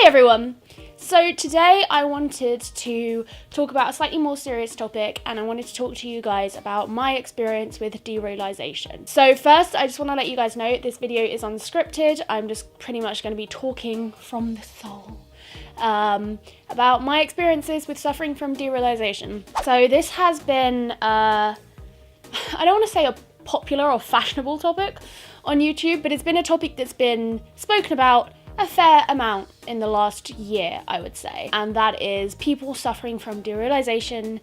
Hey everyone! So today I wanted to talk about a slightly more serious topic, and I wanted to talk to you guys about my experience with derealisation. So first, I just want to let you guys know this video is unscripted. I'm just pretty much going to be talking from the soul about my experiences with suffering from derealisation. So this has been, I don't want to say a popular or fashionable topic on YouTube, but it's been a topic that's been spoken about a fair amount in the last year, I would say, and that is people suffering from derealisation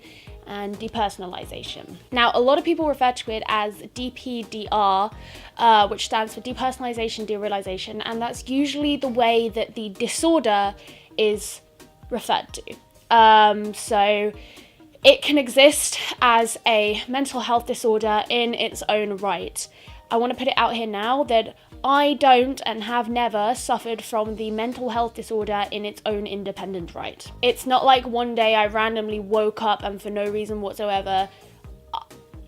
and depersonalization. Now, a lot of people refer to it as DPDR, which stands for depersonalization, derealisation, and that's usually the way that the disorder is referred to. So it can exist as a mental health disorder in its own right. I want to put it out here now that I don't and have never suffered from the mental health disorder in its own independent right. It's not like one day I randomly woke up and for no reason whatsoever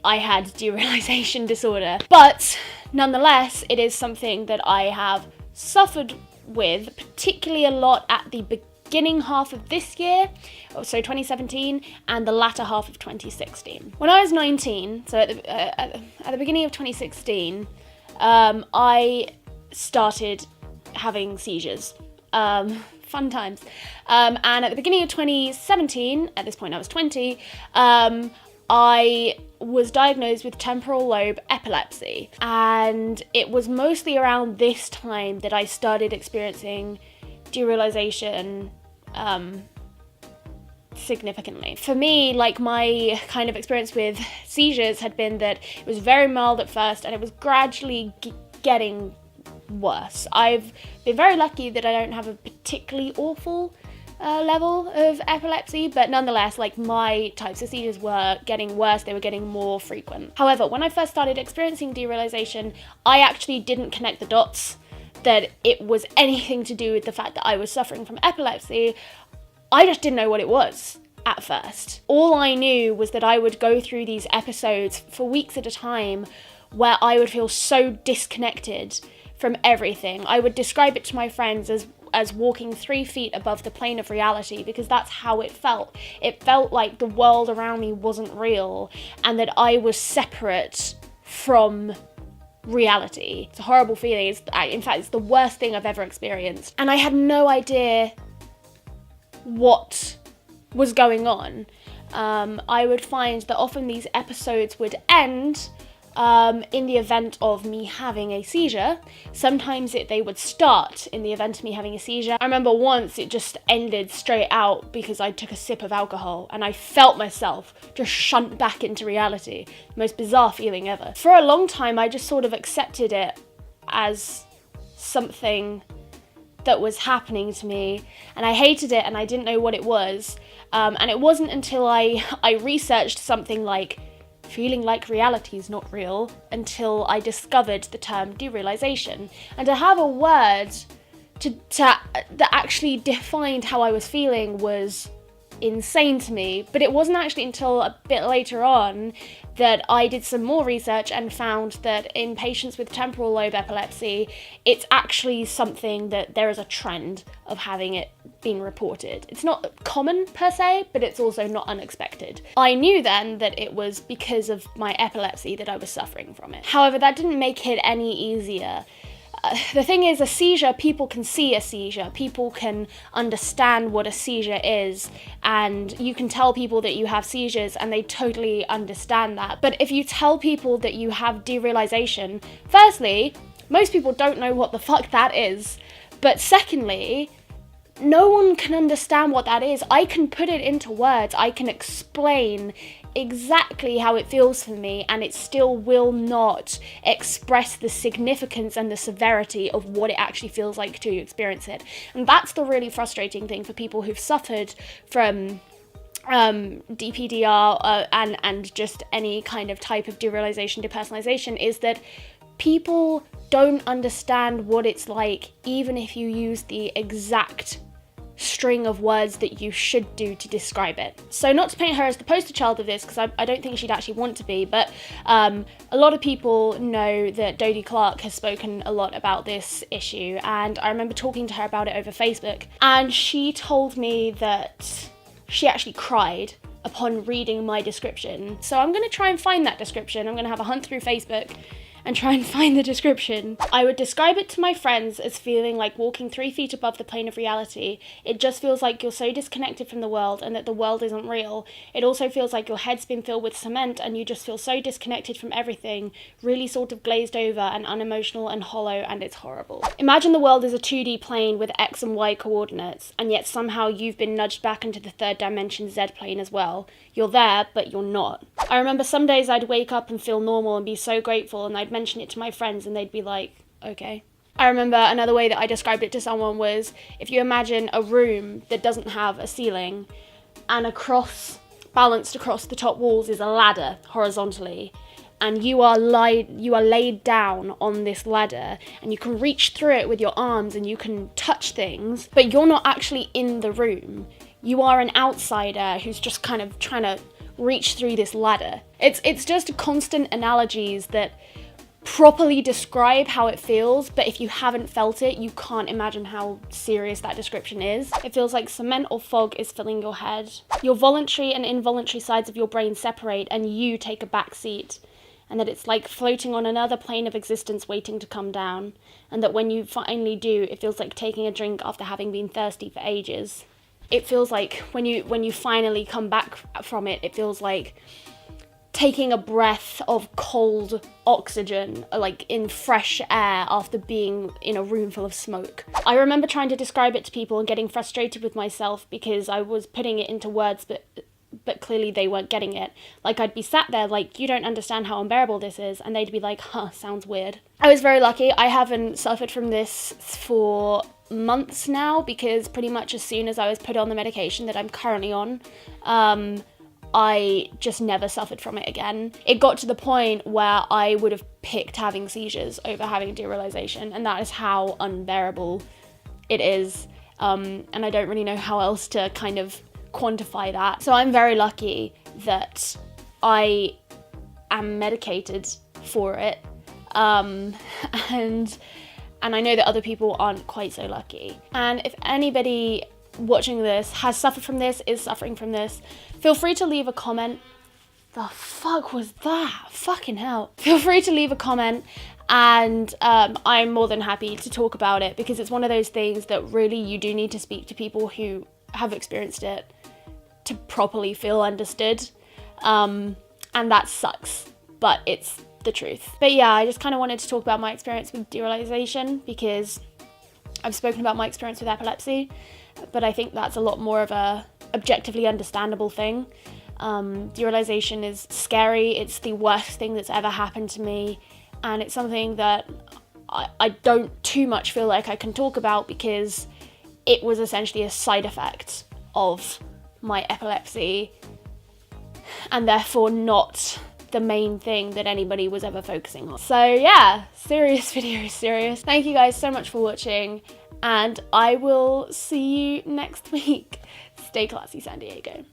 I had derealisation disorder. But nonetheless, it is something that I have suffered with, particularly a lot at the beginning half of this year, so 2017, and the latter half of 2016. When I was 19, so at the beginning of 2016, I started having seizures. Fun times. And at the beginning of 2017, at this point I was 20, I was diagnosed with temporal lobe epilepsy. And it was mostly around this time that I started experiencing derealisation significantly. For me, like, my kind of experience with seizures had been that it was very mild at first and it was gradually getting worse. I've been very lucky that I don't have a particularly awful level of epilepsy, but nonetheless, like, my types of seizures were getting worse, they were getting more frequent. However, when I first started experiencing derealisation, I actually didn't connect the dots that it was anything to do with the fact that I was suffering from epilepsy. I just didn't know what it was at first. All I knew was that I would go through these episodes for weeks at a time where I would feel so disconnected from everything. I would describe it to my friends as walking 3 feet above the plane of reality, because that's how it felt. It felt like the world around me wasn't real and that I was separate from reality. It's a horrible feeling. In fact, it's the worst thing I've ever experienced. And I had no idea what was going on. I would find that often these episodes would end in the event of me having a seizure. Sometimes they would start in the event of me having a seizure. I remember once it just ended straight out because I took a sip of alcohol and I felt myself just shunt back into reality. The most bizarre feeling ever. For a long time, I just sort of accepted it as something that was happening to me, and I hated it and I didn't know what it was. And it wasn't until I researched something like feeling like reality is not real until I discovered the term derealisation. And to have a word that actually defined how I was feeling was insane to me. But it wasn't actually until a bit later on that I did some more research and found that in patients with temporal lobe epilepsy, it's actually something that there is a trend of having it being reported. It's not common per se, but it's also not unexpected. I knew then that it was because of my epilepsy that I was suffering from it. However, that didn't make it any easier. The thing is, a seizure, people can see a seizure, people can understand what a seizure is, and you can tell people that you have seizures and they totally understand that. But if you tell people that you have derealisation, firstly, most people don't know what the fuck that is, but secondly, no one can understand what that is. I can put it into words, I can explain exactly how it feels for me, and it still will not express the significance and the severity of what it actually feels like to experience it. And that's the really frustrating thing for people who've suffered from DPDR and just any kind of type of derealisation, depersonalization, is that people don't understand what it's like, even if you use the exact string of words that you should do to describe it. So not to paint her as the poster child of this, because I don't think she'd actually want to be, but a lot of people know that Dodie Clark has spoken a lot about this issue, and I remember talking to her about it over Facebook, and she told me that she actually cried upon reading my description. So I'm going to try and find that description. I'm going to have a hunt through Facebook and try and find the description. I would describe it to my friends as feeling like walking 3 feet above the plane of reality. It just feels like you're so disconnected from the world and that the world isn't real. It also feels like your head's been filled with cement and you just feel so disconnected from everything, really sort of glazed over and unemotional and hollow, and it's horrible. Imagine the world is a 2D plane with X and Y coordinates, and yet somehow you've been nudged back into the third dimension Z plane as well. You're there, but you're not. I remember some days I'd wake up and feel normal and be so grateful, and I'd mention it to my friends and they'd be like, okay. I remember another way that I described it to someone was, if you imagine a room that doesn't have a ceiling, and balanced across the top walls is a ladder horizontally, and you are laid down on this ladder, and you can reach through it with your arms and you can touch things, but you're not actually in the room. You are an outsider who's just kind of trying to reach through this ladder. It's just constant analogies that properly describe how it feels, but if you haven't felt it, you can't imagine how serious that description is. It feels like cement or fog is filling your head. Your voluntary and involuntary sides of your brain separate and you take a back seat, and that it's like floating on another plane of existence waiting to come down, and that when you finally do, it feels like taking a drink after having been thirsty for ages. It feels like when you finally come back from it, it feels like taking a breath of cold oxygen, like in fresh air after being in a room full of smoke. I remember trying to describe it to people and getting frustrated with myself because I was putting it into words, but clearly they weren't getting it. Like, I'd be sat there like, you don't understand how unbearable this is, and they'd be like, huh, sounds weird. I was very lucky. I haven't suffered from this for months now, because pretty much as soon as I was put on the medication that I'm currently on, I just never suffered from it again. It got to the point where I would have picked having seizures over having derealisation, and that is how unbearable it is. And I don't really know how else to kind of quantify that. So I'm very lucky that I am medicated for it. And I know that other people aren't quite so lucky. And if anybody watching this has suffered from this, is suffering from this, feel free to leave a comment. The fuck was that? Fucking hell. Feel free to leave a comment, and I'm more than happy to talk about it, because it's one of those things that really you do need to speak to people who have experienced it to properly feel understood. And that sucks, but it's the truth. But yeah, I just kind of wanted to talk about my experience with derealisation, because I've spoken about my experience with epilepsy, but I think that's a lot more of a objectively understandable thing. Derealisation is scary. It's the worst thing that's ever happened to me, and it's something that I don't too much feel like I can talk about, because it was essentially a side effect of my epilepsy, and therefore not the main thing that anybody was ever focusing on. So yeah, serious video, serious. Thank you guys so much for watching, and I will see you next week. Stay classy, San Diego.